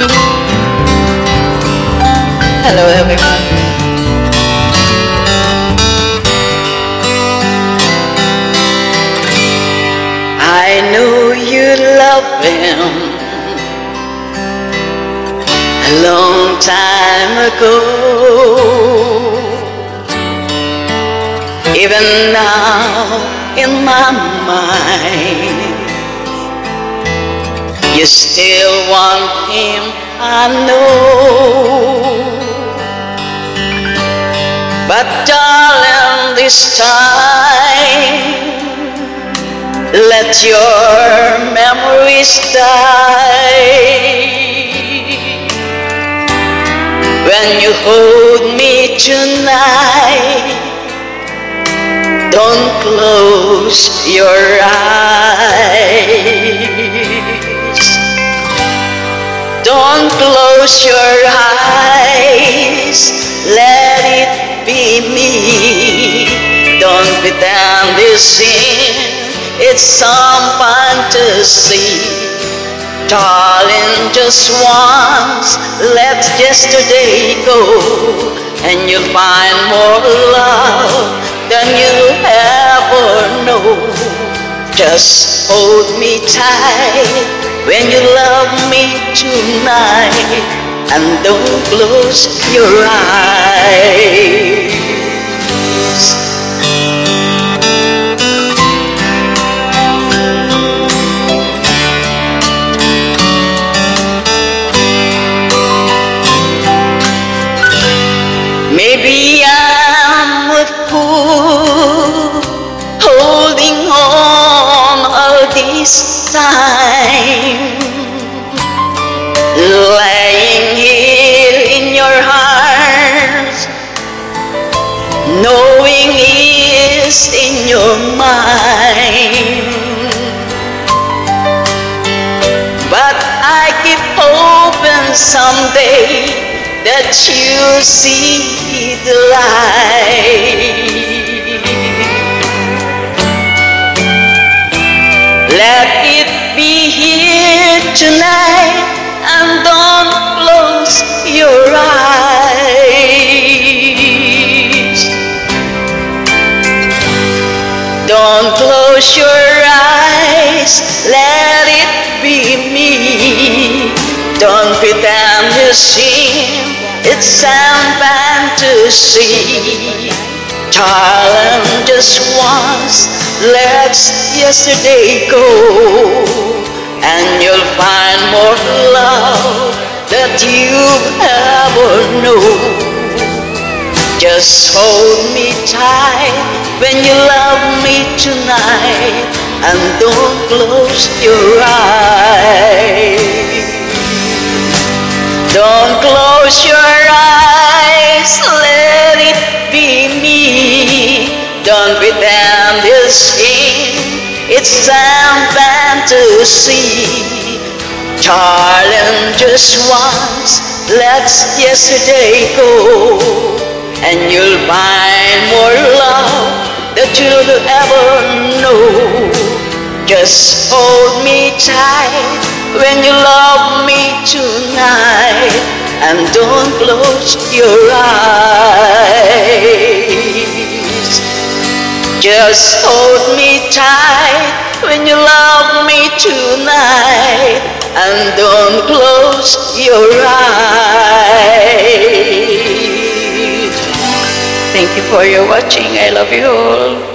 Hello everyone. I know you love him a long time ago. Even now in my mind, you still want him, I know. But darling, this time, let your memories die. When you hold me tonight, don't close your eyes. Don't close your eyes. Let it be me. Don't pretend this scene, it's some fantasy. Darling, just once, let yesterday go, and you'll find more love than you'll ever know. Just hold me tight when you love me tonight, and don't close your eyes. Maybe I'm a fool, holding on all this time, lying here in your arms, knowing it's in your mind. But I keep hoping someday that you'll see the light. Let it be here tonight, and don't close your eyes. Don't close your eyes, let it be me. Don't pretend you see it's some fantasy. Darling, just once, let yesterday go, and you'll find more love that you ever know. Just hold me tight when you love me tonight, and don't close your eyes. Don't close your eyes, let it be me. Don't pretend this scene, it's some fantasy. Darling, just once, let yesterday go, and you'll find more love that you'll ever know. Just hold me tight when you love me tonight, and don't close your eyes. Just hold me tight when you love me tonight, and don't close your eyes. Thank you for your watching. I love you all.